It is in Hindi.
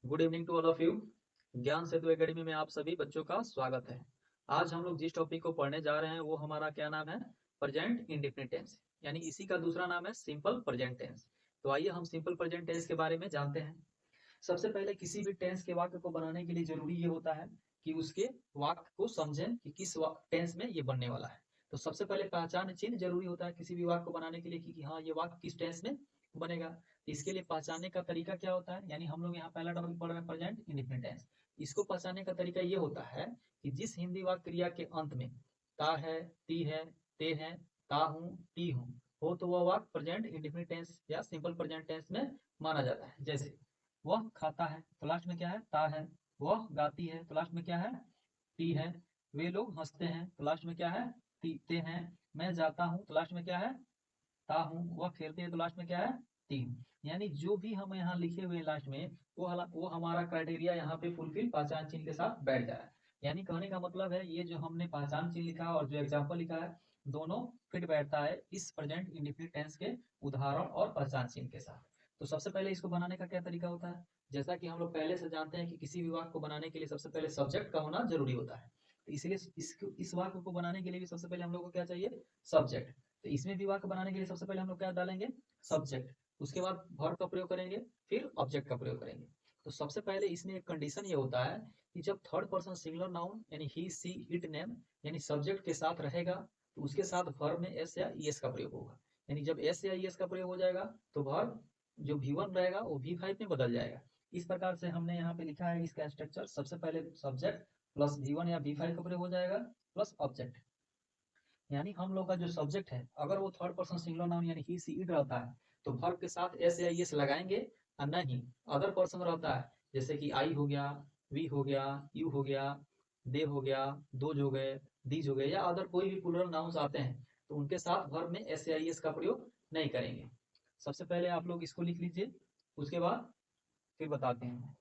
Good evening to all of you. Gyan Setu academy में आप सभी बच्चों का स्वागत है। आज हम लोग जिस टॉपिक को पढ़ने जा रहे हैं वो हमारा क्या नाम है? प्रेजेंट इंडेफिनिट टेंस, यानी इसी का दूसरा नाम है सिंपल प्रेजेंट टेंस। तो आइए हम सिंपल प्रेजेंट टेंस के बारे में जानते हैं। सबसे पहले किसी भी टेंस के वाक्य को बनाने के लिए जरूरी ये होता है कि उसके वाक्य को समझें कि किस टेंस में ये बनने वाला है। तो सबसे पहले पहचान चिन्ह जरूरी होता है किसी भी वाक्य को बनाने के लिए कि हाँ ये वाक्य किस टेंस में बनेगा। इसके लिए पहचानने का तरीका क्या होता है, यानी हम लोग यहाँ पहला टॉपिक पढ़ रहे हैं प्रेजेंट इंडेफिनिट टेंस। इसको पहचानने का तरीका ये होता है कि जिस हिंदी वाक्य क्रिया के अंत में ता है, ती है, ते है, ता हूँ, टी हूँ हो तो वह वाक्य प्रेजेंट इंडेफिनिट टेंस या सिंपल प्रेजेंट टेंस में माना जाता है। जैसे वह खाता है तो लास्ट में क्या है? ता है। वह गाती है तो लास्ट में क्या है? ती है। वे लोग हंसते हैं तो लास्ट में क्या है? ते हैं। मैं जाता हूँ तो लास्ट में क्या है? ता हूँ। वह खेलते हैं तो लास्ट में क्या है? तीन। यानी जो भी हम यहाँ लिखे हुए लास्ट में वो हमारा क्राइटेरिया यहाँ पे फुलफिल पहचान चिन्ह के साथ बैठ जाए। यानी कहने का मतलब है ये जो हमने पहचान चिन्ह लिखा और जो एग्जाम्पल लिखा है दोनों फिट बैठता है इस प्रेजेंट इंडेफिनिट टेंस के उदाहरण और पहचान चिन्ह के साथ। तो सबसे पहले इसको बनाने का क्या तरीका होता है? जैसा कि हम लोग पहले से जानते हैं कि किसी भी वाक्य को बनाने के लिए सबसे पहले सब्जेक्ट का होना जरूरी होता है। तो इसलिए इस वाक्य को बनाने के लिए भी सबसे पहले हम लोग को क्या चाहिए? सब्जेक्ट। तो इसमें भी वाक्य बनाने के लिए सबसे पहले हम लोग क्या डालेंगे? सब्जेक्ट। उसके बाद वर्ब का प्रयोग करेंगे, फिर ऑब्जेक्ट का प्रयोग करेंगे। तो सबसे पहले इसमें एक कंडीशन ये होता है कि जब थर्ड पर्सन सिंगुलर नाउन यानी ही सी इट नेम यानी सब्जेक्ट के साथ रहेगा तो उसके साथ वर्ब में एस या ईएस का प्रयोग होगा। यानी जब एस या ईएस का प्रयोग हो जाएगा तो वर्ब जो V1 रहेगा वो V5 में बदल जाएगा। इस प्रकार से हमने यहाँ पे लिखा है इसका स्ट्रक्चर। सबसे पहले सब्जेक्ट प्लस V1 या V5 का प्रयोग हो जाएगा प्लस ऑब्जेक्ट। यानी हम लोग का जो सब्जेक्ट है अगर वो थर्ड पर्सन सिंगुलर नाउन यानी ही सी इट रहता है तो वर्ब के साथ एस या एस लगाएंगे, और नहीं अदर पर्सन रहता है जैसे कि आई हो गया, वी हो गया, यू हो गया, दे हो गया, दोज हो गए, दीज हो गए या अदर कोई भी प्लूरल नाउन्स आते हैं तो उनके साथ वर्ब में एस या एस का प्रयोग नहीं करेंगे। सबसे पहले आप लोग इसको लिख लीजिए, उसके बाद फिर बताते हैं।